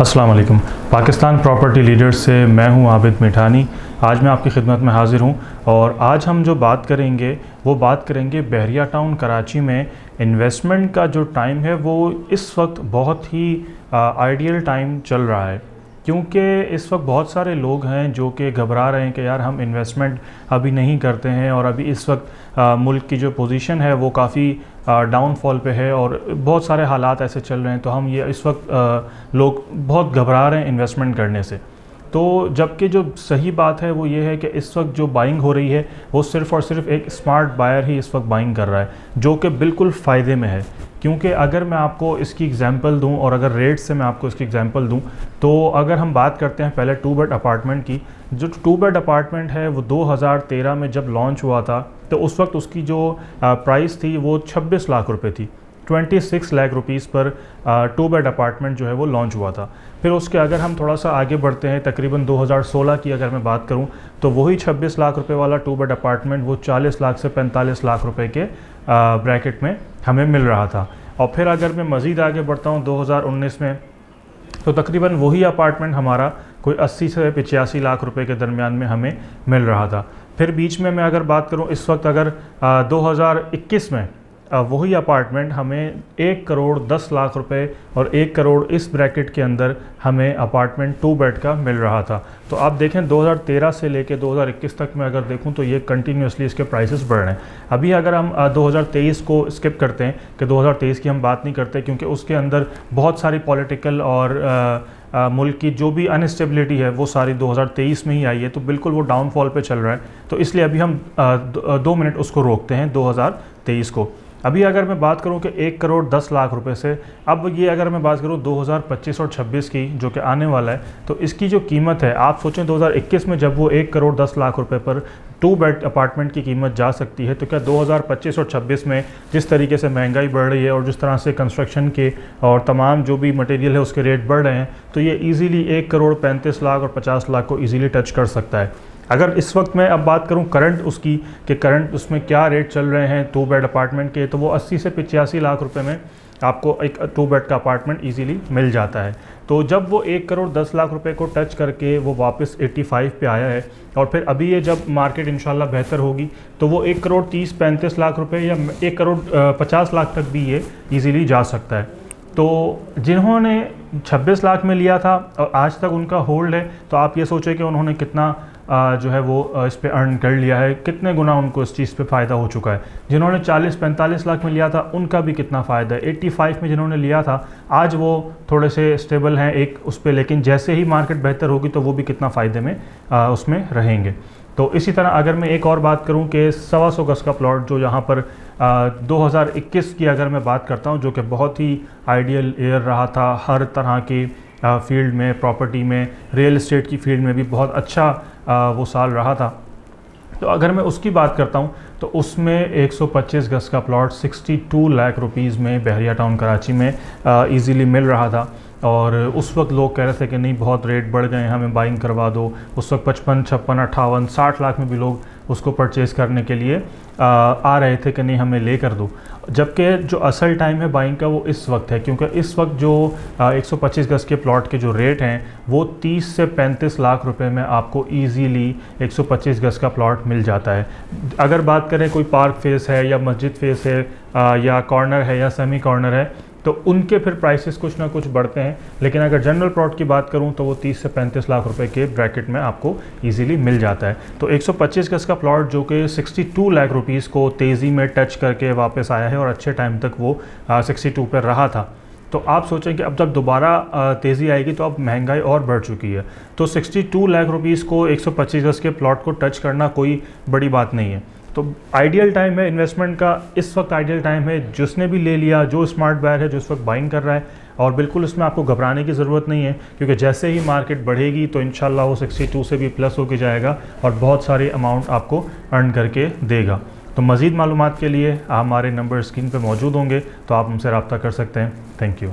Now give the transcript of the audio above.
अस्सलाम वालेकुम। Pakistan property leaders से मैं हूं आबिद मिठानी। आज मैं आपकी खिदमत में हाज़िर हूं और आज हम जो बात करेंगे वो बात करेंगे बहरिया टाउन कराची में इन्वेस्टमेंट का जो टाइम है वो इस वक्त बहुत ही आइडियल टाइम चल रहा है, क्योंकि इस वक्त बहुत सारे लोग हैं जो कि घबरा रहे हैं कि यार हम इन्वेस्टमेंट अभी नहीं करते हैं और अभी इस वक्त मुल्क की जो पोजीशन है वो काफ़ी डाउनफॉल पे है और बहुत सारे हालात ऐसे चल रहे हैं, तो हम ये इस वक्त लोग बहुत घबरा रहे हैं इन्वेस्टमेंट करने से। तो जबकि जो सही बात है वो ये है कि इस वक्त जो बाइंग हो रही है वो सिर्फ़ और सिर्फ एक स्मार्ट बायर ही इस वक्त बाइंग कर रहा है, जो कि बिल्कुल फ़ायदे में है। क्योंकि अगर मैं आपको इसकी एग्जांपल दूं और अगर रेट से मैं आपको इसकी एग्जांपल दूं, तो अगर हम बात करते हैं पहले 2 बेड अपार्टमेंट की, जो 2 बेड अपार्टमेंट है वो 2013 में जब लॉन्च हुआ था तो उस वक्त उसकी जो प्राइस थी वो 26 लाख रुपए थी। 26 लाख रुपीस पर 2 बेड अपार्टमेंट जो है वो लॉन्च हुआ था। फिर उसके अगर हम थोड़ा सा आगे बढ़ते हैं, तकरीबन 2016 की अगर मैं बात करूं, तो वही 26 लाख रुपए वाला 2 बेड अपार्टमेंट वो 40 लाख से 45 लाख रुपए के ब्रैकेट में हमें मिल रहा था। और फिर अगर मैं मज़ीद आगे बढ़ता हूं 2019 में, तो तकरीबन वही अपार्टमेंट हमारा कोई 80 से 85 लाख रुपए के दरमियान में हमें मिल रहा था। फिर बीच में मैं अगर बात करूं, इस वक्त अगर 2021 में वही अपार्टमेंट हमें 1 करोड़ 10 लाख रुपए और 1 करोड़ इस ब्रैकेट के अंदर हमें अपार्टमेंट 2 बेड का मिल रहा था। तो आप देखें 2013 से लेके 2021 तक में अगर देखूं तो ये कंटिन्यूसली इसके प्राइसेस बढ़ रहे हैं। अभी अगर हम 2023 को स्किप करते हैं कि 2023 की हम बात नहीं करते, क्योंकि उसके अंदर बहुत सारी पॉलिटिकल और मुल्क की जो भी अनस्टेबिलिटी है वो सारी 2023 में ही आई है, तो बिल्कुल वो डाउनफॉल पे चल रहा है। तो इसलिए अभी हम 2 मिनट उसको रोकते हैं 2023 को। अभी अगर मैं बात करूं कि 1 करोड़ 10 लाख रुपए से, अब ये अगर मैं बात करूं 2025 और 26 की जो कि आने वाला है, तो इसकी जो कीमत है, आप सोचें 2021 में जब वो 1 करोड़ 10 लाख रुपए पर 2 बेड अपार्टमेंट की कीमत जा सकती है, तो क्या 2025 और 26 में जिस तरीके से महंगाई बढ़ रही है और जिस तरह से कंस्ट्रक्शन के और तमाम जो भी मटेरियल है उसके रेट बढ़ रहे हैं, तो ये ईज़िली 1 करोड़ 35 लाख और 50 लाख को ईज़िली टच कर सकता है। अगर इस वक्त मैं अब बात करूं करंट उसकी कि करंट उसमें क्या रेट चल रहे हैं 2 बेड अपार्टमेंट के, तो वो 80 से 85 लाख रुपए में आपको एक 2 बेड का अपार्टमेंट इजीली मिल जाता है। तो जब वो 1 करोड़ 10 लाख रुपए को टच करके वो वापस 85 पे आया है, और फिर अभी ये जब मार्केट इंशाल्लाह बेहतर होगी तो वो 1 करोड़ 30-35 लाख रुपए या 1 करोड़ 50 लाख तक भी ये इजीली जा सकता है। तो जिन्होंने 26 लाख में लिया था और आज तक उनका होल्ड है, तो आप ये सोचें कि उन्होंने कितना जो है वो इस पे अर्न कर लिया है, कितने गुना उनको इस चीज़ पे फ़ायदा हो चुका है। जिन्होंने 40-45 लाख में लिया था उनका भी कितना फ़ायदा है। 85 में जिन्होंने लिया था आज वो थोड़े से स्टेबल हैं एक उस पर, लेकिन जैसे ही मार्केट बेहतर होगी तो वो भी कितना फ़ायदे में उसमें रहेंगे। तो इसी तरह अगर मैं एक और बात करूं कि 125 गज़ का प्लॉट जो यहाँ पर 2021 की अगर मैं बात करता हूँ, जो कि बहुत ही आइडियल ईयर रहा था हर तरह की फील्ड में, प्रॉपर्टी में, रियल इस्टेट की फील्ड में भी बहुत अच्छा वो साल रहा था। तो अगर मैं उसकी बात करता हूँ तो उसमें 125 गज़ का प्लॉट 62 लाख रुपीज़ में बहरिया टाउन कराची में इजीली मिल रहा था। और उस वक्त लोग कह रहे थे कि नहीं बहुत रेट बढ़ गए, हमें बाइंग करवा दो। उस वक्त 55, 56, 58, 60 लाख में भी लोग उसको परचेज़ करने के लिए आ रहे थे कि नहीं हमें ले कर दो। जबकि जो असल टाइम है बाइंग का वो इस वक्त है, क्योंकि इस वक्त जो 125 गज़ के प्लॉट के जो रेट हैं वो 30 से 35 लाख रुपए में आपको इजीली 125 गज़ का प्लॉट मिल जाता है। अगर बात करें कोई पार्क फेस है या मस्जिद फेस है या कॉर्नर है या सेमी कॉर्नर है, तो उनके फिर प्राइसेस कुछ ना कुछ बढ़ते हैं। लेकिन अगर जनरल प्लॉट की बात करूं तो वो 30 से 35 लाख रुपए के ब्रैकेट में आपको इजीली मिल जाता है। तो 125 गज़ का प्लॉट जो कि 62 लाख रुपीस को तेज़ी में टच करके वापस आया है और अच्छे टाइम तक वो 62 पर रहा था। तो आप सोचें कि अब जब दोबारा तेज़ी आएगी तो अब महंगाई और बढ़ चुकी है, तो 62 लाख रुपीस को 125 गज़ के प्लॉट को टच करना कोई बड़ी बात नहीं है। तो आइडियल टाइम है इन्वेस्टमेंट का, इस वक्त आइडियल टाइम है। जिसने भी ले लिया, जो स्मार्ट बायर है जो इस वक्त बाइंग कर रहा है, और बिल्कुल इसमें आपको घबराने की ज़रूरत नहीं है, क्योंकि जैसे ही मार्केट बढ़ेगी तो इंशाल्लाह वो 62 से भी प्लस होके जाएगा और बहुत सारी अमाउंट आपको अर्न करके देगा। तो मज़ीद मालूमात के लिए हमारे नंबर स्क्रीन पर मौजूद होंगे, तो आप हमसे रब्ता कर सकते हैं। Thank you.